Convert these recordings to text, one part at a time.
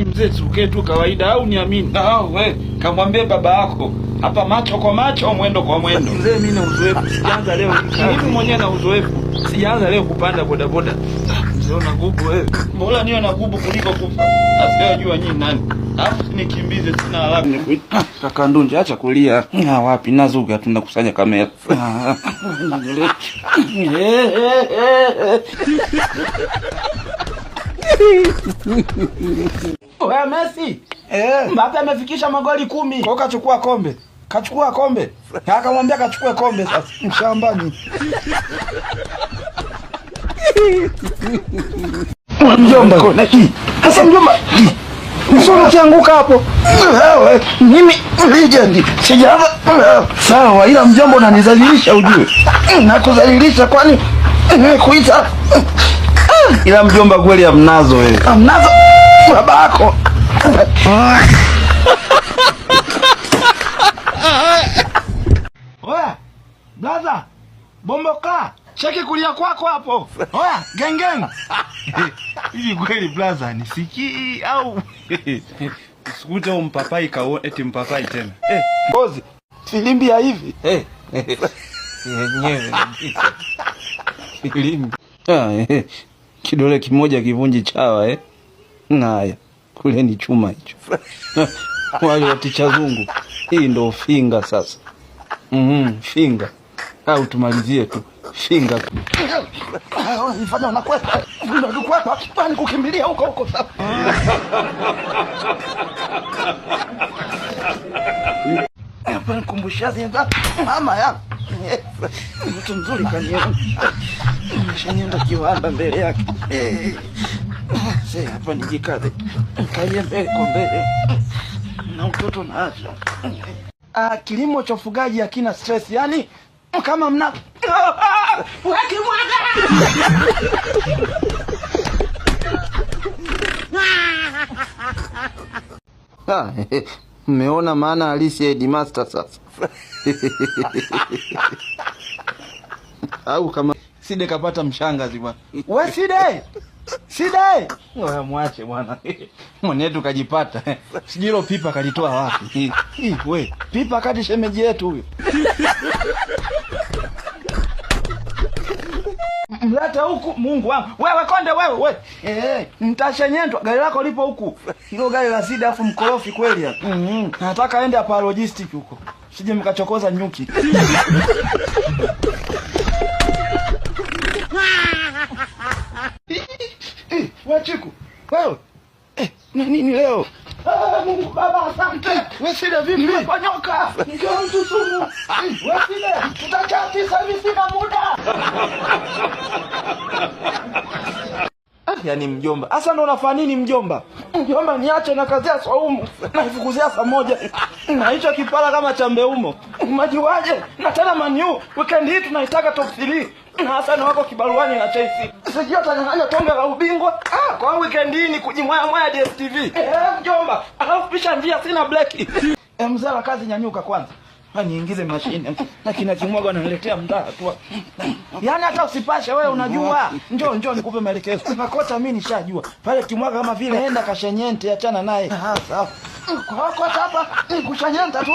Yaani mzee tukae tu kawaida au niamini? We, kamwambie baba yako. Hapa macho kwa macho, mwendo kwa mwendo. Mzee mimi na uzoefu, sijaanza leo. Mimi mwenyewe na uzoefu, sijaanza leo kupanda bodaboda. Mzee una nguvu wewe. Bora niwe na nguvu kuliko kufa. Asiyejua nyinyi nani. Alafu nikimbize sina haraka. Kaka Ndunje acha kulia. Wapi nazuga tunakusanya kamera. Wewe Messi. Mbappe amefikisha magoli 10. Kwa kachukua kombe. Kachukua kombe. Akamwambia kachukue kombe sasa. Mshambani. Mjomba. Sasa mjomba. Msoro kianguka hapo. Mimi legend. Sijaanza. Sawa, ila mjomba unanizalilisha ujue. Nakuzalilisha kwani kuita. Ila mjomba kweli amnazo wewe. Amnazo babako. Oya, blaza. Bomboka. Cheki kulia kwako hapo. Oya, gengeng. Hivi kweli blaza nisikii au Sikuta mpapai eti mpapai tena. Bozi, filimbi ya hivi. Yenyewe. Filimbi. Kidole kimoja kivunji chawa Ngaya. Kule ni chuma hicho. Wale waticha zungu. Hii ndo finga sasa. Finga. Au tumalizie tu. Finga. Nifanya unakwepa. Unakwepa. Pani kukimbilia huko sasa. Hapa kumbusha zinza mama ya. Mtu mzuri kaniona. Nimeshanyenda kiwanda mbele yake. Sasa hapa nijikaze. Kalia mbele kwa mbele. Na mtoto na afya. Kilimo cha ufugaji hakina stress. Yaani kama mna waki mwaga. Mmeona maana halisi ya Headmaster sasa. Au kama Side kapata mshangazi bwana. Wewe Side! Side! Wewe mwache bwana. Mwenetu kajipata. Sijilo pipa kalitoa wapi? Wewe, pipa kati shemeji yetu huyo. Mleta huku Mungu wangu. Wewe konde wewe. Mtashenyentwa gari lako lipo huku. Hilo gari la Side afu mkorofi kweli hapa. Nataka aende hapa logistic huko. Sije mkachokoza nyuki. Wewe chiku. Wewe. Nini leo? Mungu baba asante. Wewe Side vipi? Kwa nyoka. Ndio mtu sumu. Wewe Side, tutachati hivi sina muda. Yaani mjomba. Asa ndo unafanya nini mjomba? Mjomba niache na kazi ya Swaumu. Naifukuzia saa moja. Na hicho kipala kama cha Mbeumo. Umajiwaje? Na tena Manu. Weekend hii tunaitaka top 3. Na Hassan wako kibaruani na Chelsea. Sijui atanyang'anya tonge la ubingwa. Kwa weekend hii ni kujimwaya mwaya DStv. Mjomba, alafu pisha njia sina black. Mzala kazi nyanyuka kwanza. Niingize mashine. Na kina kimwaga ananiletea mdaa tu. Yaani hata usipashe wewe unajua. Njoo nikupe maelekezo. Makocha mimi nishajua. Pale kimwaga kama vile enda kashenyente achana naye. Sawa. Kwa kocha hapa kushanyenta tu.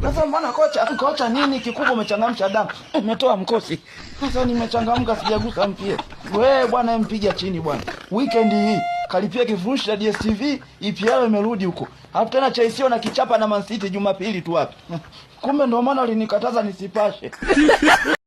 Sasa mbona kocha nini kikubwa umechangamsha damu? Umetoa mkosi. Sasa nimechangamka sijagusa mpira. Wewe bwana mpiga chini bwana. Weekend hii kalipia kifurushi cha DStv, EPL imerudi huko. Hapo tena Chelsea na kichapa na Man City Jumapili tu wapi. Kumbe ndio maana alinikataza nisipashe.